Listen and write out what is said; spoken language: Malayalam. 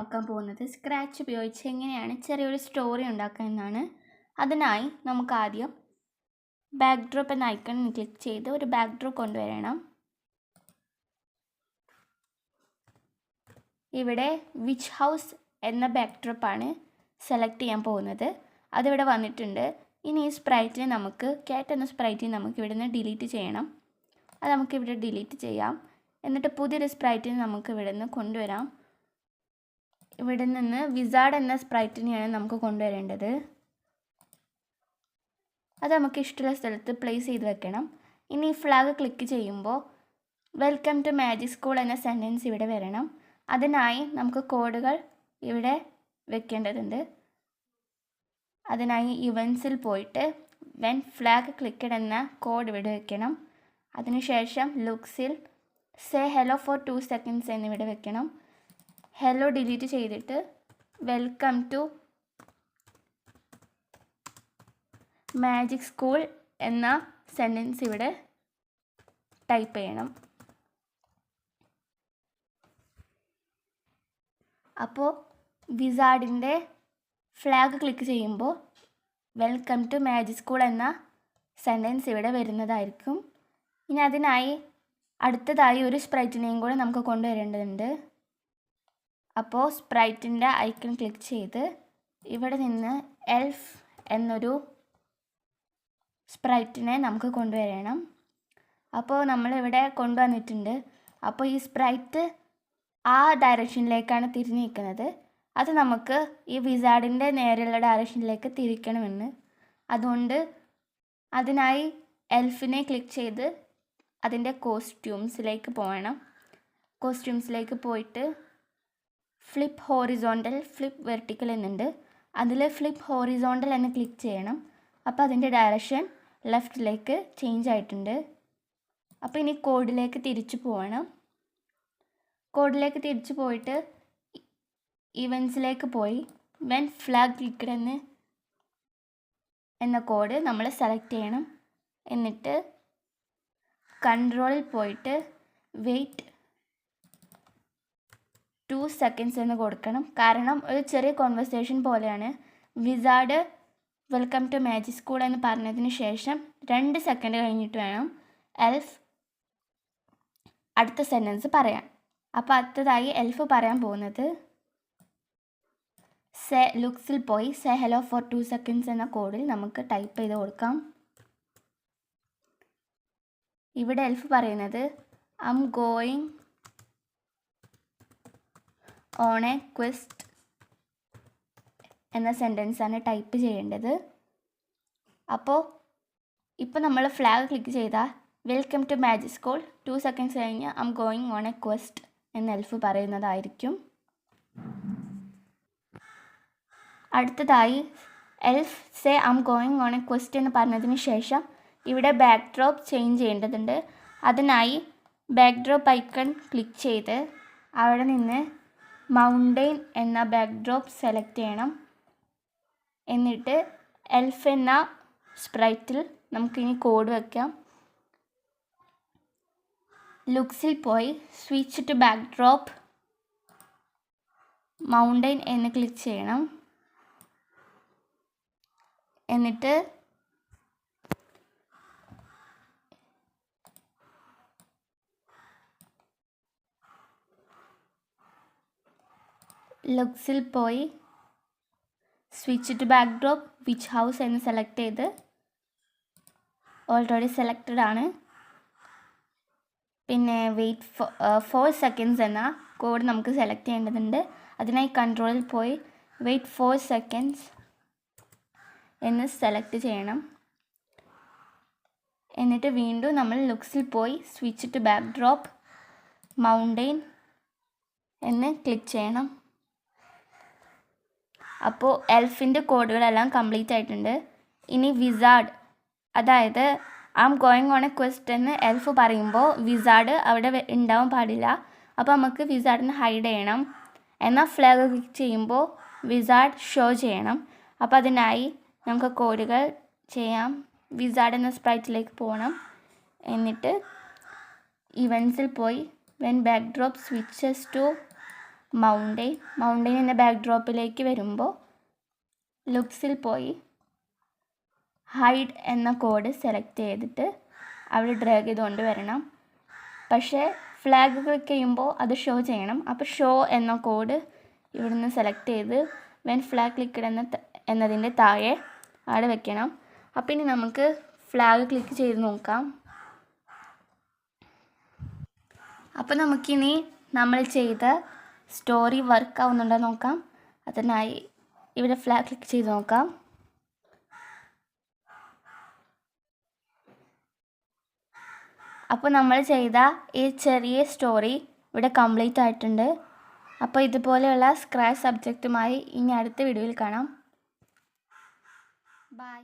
നോക്കാൻ പോകുന്നത് സ്ക്രാച്ച് ഉപയോഗിച്ച് എങ്ങനെയാണ് ചെറിയൊരു സ്റ്റോറി ഉണ്ടാക്കുക എന്നാണ്. അതിനായി നമുക്ക് ആദ്യം ബാക്ക്ഡ്രോപ്പ് എന്ന ഐക്കൺ ക്ലിക്ക് ചെയ്ത് ഒരു ബാക്ക്ഡ്രോപ്പ് കൊണ്ടുവരണം. ഇവിടെ വിച്ച് ഹൗസ് എന്ന ബാക്ക്ഡ്രോപ്പാണ് സെലക്ട് ചെയ്യാൻ പോകുന്നത്. അതിവിടെ വന്നിട്ടുണ്ട്. ഇനി ഈ സ്പ്രൈറ്റിനെ നമുക്ക് കാറ്റ് എന്ന സ്പ്രൈറ്റിനെ നമുക്ക് ഇവിടെ നിന്ന് ഡിലീറ്റ് ചെയ്യണം. അത് നമുക്കിവിടെ ഡിലീറ്റ് ചെയ്യാം. എന്നിട്ട് പുതിയൊരു സ്പ്രൈറ്റിനെ നമുക്ക് ഇവിടെ നിന്ന് കൊണ്ടുവരാം. ഇവിടെ നിന്ന് വിസാർഡ് എന്ന സ്പ്രൈറ്റിനെയാണ് നമുക്ക് കൊണ്ടുവരേണ്ടത്. അത് നമുക്ക് ഇഷ്ടമുള്ള സ്ഥലത്ത് പ്ലേസ് ചെയ്ത് വെക്കണം. ഇനി ഫ്ലാഗ് ക്ലിക്ക് ചെയ്യുമ്പോൾ വെൽക്കം ടു മാജിക് സ്കൂൾ എന്ന സെൻറ്റൻസ് ഇവിടെ വരണം. അതിനായി നമുക്ക് കോഡുകൾ ഇവിടെ വെക്കേണ്ടതുണ്ട്. അതിനായി ഇവൻസിൽ പോയിട്ട് വെൻ ഫ്ലാഗ് ക്ലിക്കഡ് എന്ന കോഡ് ഇവിടെ വെക്കണം. അതിനുശേഷം ലുക്സിൽ സേ ഹലോ ഫോർ 2 seconds എന്നിവിടെ വെക്കണം. ഹലോ ഡിലീറ്റ് ചെയ്തിട്ട് വെൽക്കം ടു മാജിക് സ്കൂൾ എന്ന സെൻറ്റൻസ് ഇവിടെ ടൈപ്പ് ചെയ്യണം. അപ്പോൾ വിസാർഡിൻ്റെ ഫ്ലാഗ് ക്ലിക്ക് ചെയ്യുമ്പോൾ വെൽക്കം ടു മാജിക് സ്കൂൾ എന്ന സെൻറ്റൻസ് ഇവിടെ വരുന്നതായിരിക്കും. ഇനി അതിനായി അടുത്തതായി ഒരു സ്പ്രൈറ്റിനെയും കൂടെ നമുക്ക് കൊണ്ടുവരേണ്ടതുണ്ട്. അപ്പോൾ സ്പ്രൈറ്റിൻ്റെ ഐക്കൺ ക്ലിക്ക് ചെയ്ത് ഇവിടെ നിന്ന് എൽഫ് എന്നൊരു സ്പ്രൈറ്റിനെ നമുക്ക് കൊണ്ടുവരണം. അപ്പോൾ നമ്മളിവിടെ കൊണ്ടുവന്നിട്ടുണ്ട്. അപ്പോൾ ഈ സ്പ്രൈറ്റ് ആ ഡയറക്ഷനിലേക്കാണ് തിരിഞ്ഞ് നിൽക്കുന്നത്. അത് നമുക്ക് ഈ വിസാർഡിൻ്റെ നേരെയുള്ള ഡയറക്ഷനിലേക്ക് തിരിക്കണമെന്ന്. അതുകൊണ്ട് അതിനായി എൽഫിനെ ക്ലിക്ക് ചെയ്ത് അതിൻ്റെ കോസ്റ്റ്യൂംസിലേക്ക് പോകണം. കോസ്റ്റ്യൂംസിലേക്ക് പോയിട്ട് ഫ്ലിപ്പ് ഹോറിസോണ്ടൽ, ഫ്ലിപ്പ് വെർട്ടിക്കൽ എന്നുണ്ട്. അതിൽ ഫ്ലിപ്പ് ഹോറിസോണ്ടൽ എന്ന് ക്ലിക്ക് ചെയ്യണം. അപ്പോൾ അതിൻ്റെ ഡയറക്ഷൻ ലെഫ്റ്റിലേക്ക് ചേഞ്ച് ആയിട്ടുണ്ട്. അപ്പോൾ ഇനി കോഡിലേക്ക് തിരിച്ചു പോകണം. കോഡിലേക്ക് തിരിച്ചു പോയിട്ട് ഇവൻസിലേക്ക് പോയി വെൻ ഫ്ലാഗ് ക്ലിക്കഡ് എന്ന കോഡ് നമ്മൾ സെലക്ട് ചെയ്യണം. എന്നിട്ട് കൺട്രോളിൽ പോയിട്ട് വെയിറ്റ് 2 seconds എന്ന് കൊടുക്കണം. കാരണം ഒരു ചെറിയ കോൺവെർസേഷൻ പോലെയാണ്. Wizard welcome to magic school എന്ന് പറഞ്ഞതിന് ശേഷം 2 seconds കഴിഞ്ഞിട്ട് വേണം എൽഫ് അടുത്ത സെൻറ്റൻസ് പറയാൻ. അപ്പോൾ അടുത്തതായി എൽഫ് പറയാൻ പോകുന്നത് ലുക്സിൽ പോയി സേ ഹലോ ഫോർ 2 seconds എന്ന കോഡിൽ നമുക്ക് ടൈപ്പ് ചെയ്ത് കൊടുക്കാം. ഇവിടെ എൽഫ് പറയുന്നത് I am going on a quest എന്ന സെൻറ്റൻസാണ് ടൈപ്പ് ചെയ്യേണ്ടത്. അപ്പോൾ ഇപ്പോൾ നമ്മൾ ഫ്ലാഗ് ക്ലിക്ക് ചെയ്താൽ welcome to magic school 2 seconds കഴിഞ്ഞ് I am going on a quest എന്ന് എൽഫ് പറയുന്നതായിരിക്കും. അടുത്തതായി elf say I am going on a quest എന്ന് പറഞ്ഞതിന് ശേഷം ഇവിടെ ബാക്ക്ഡ്രോപ്പ് ചേഞ്ച് ചെയ്യേണ്ടതുണ്ട്. അതിനായി ബാക്ക്ഡ്രോപ്പ് ഐക്കൺ ക്ലിക്ക് ചെയ്ത് അവിടെ നിന്ന് മൗണ്ടെയിൻ എന്ന ബാക്ക്ഡ്രോപ്പ് സെലക്ട് ചെയ്യണം. എന്നിട്ട് എൽഫ് എന്ന സ്പ്രൈറ്റിൽ നമുക്കിനി കോഡ് വയ്ക്കാം. ലുക്സിൽ പോയി സ്വിച്ച് ടു ബാക്ക്ഡ്രോപ്പ് മൗണ്ടെയിൻ എന്ന് ക്ലിക്ക് ചെയ്യണം. എന്നിട്ട് ലുക്സിൽ പോയി switch to backdrop witch house എന്ന് സെലക്ട് ചെയ്ത് ഓൾറെഡി സെലക്റ്റഡ് ആണ്. പിന്നെ വെയിറ്റ് 4 seconds എന്ന കോഡ് നമുക്ക് സെലക്ട് ചെയ്യേണ്ടതുണ്ട്. അതിനായി കൺട്രോളിൽ പോയി വെയിറ്റ് 4 seconds എന്ന് സെലക്ട് ചെയ്യണം. എന്നിട്ട് വീണ്ടും നമ്മൾ ലുക്സിൽ പോയി സ്വിച്ച് ടു ബാക്ക്ഡ്രോപ്പ് മൗണ്ടെയിൻ എന്ന് ക്ലിക്ക് ചെയ്യണം. അപ്പോൾ എൽഫിൻ്റെ കോഡുകളെല്ലാം കംപ്ലീറ്റ് ആയിട്ടുണ്ട്. ഇനി വിസാർഡ്, അതായത് I am going on a quest എന്ന് എൽഫ് പറയുമ്പോൾ വിസാർഡ് അവിടെ ഉണ്ടാവാൻ പാടില്ല. അപ്പോൾ നമുക്ക് വിസാർഡിനെ ഹൈഡ് ചെയ്യണം. എന്നാൽ ഫ്ലാഗ് ക്ലിക്ക് ചെയ്യുമ്പോൾ വിസാർഡ് ഷോ ചെയ്യണം. അപ്പോൾ അതിനായി നമുക്ക് കോഡുകൾ ചെയ്യാം. വിസാർഡ് എന്ന സ്പ്രൈറ്റിലേക്ക് പോകണം. എന്നിട്ട് ഇവൻസിൽ പോയി when backdrop switches to mountain എന്ന ബാക്ക്ഡ്രോപ്പിലേക്ക് വരുമ്പോൾ ലുക്സിൽ പോയി ഹൈഡ് എന്ന കോഡ് സെലക്ട് ചെയ്തിട്ട് അവിടെ ഡ്രാഗ് ചെയ്തുകൊണ്ട് വരണം. പക്ഷേ ഫ്ലാഗ് ക്ലിക്ക് ചെയ്യുമ്പോൾ അത് ഷോ ചെയ്യണം. അപ്പോൾ ഷോ എന്ന കോഡ് ഇവിടുന്ന് സെലക്ട് ചെയ്ത് വെൻ ഫ്ലാഗ് ക്ലിക്കഡ് എന്നതിൻ്റെ താഴെ അവിടെ വെക്കണം. അപ്പോൾ ഇനി നമുക്ക് ഫ്ലാഗ് ക്ലിക്ക് ചെയ്ത് നോക്കാം. അപ്പോൾ നമുക്കിനി നമ്മൾ ചെയ്ത സ്റ്റോറി വർക്ക് ആവുന്നുണ്ടോ നോക്കാം. അതിനായി ഇവിടെ ഫ്ലാഗ് ക്ലിക്ക് ചെയ്ത് നോക്കാം. അപ്പോൾ നമ്മൾ ചെയ്ത ഈ ചെറിയ സ്റ്റോറി ഇവിടെ കംപ്ലീറ്റ് ആയിട്ടുണ്ട്. അപ്പോൾ ഇതുപോലെയുള്ള സ്ക്രാച്ച് സബ്ജക്റ്റുമായി ഇനി അടുത്ത വീഡിയോയിൽ കാണാം. ബൈ.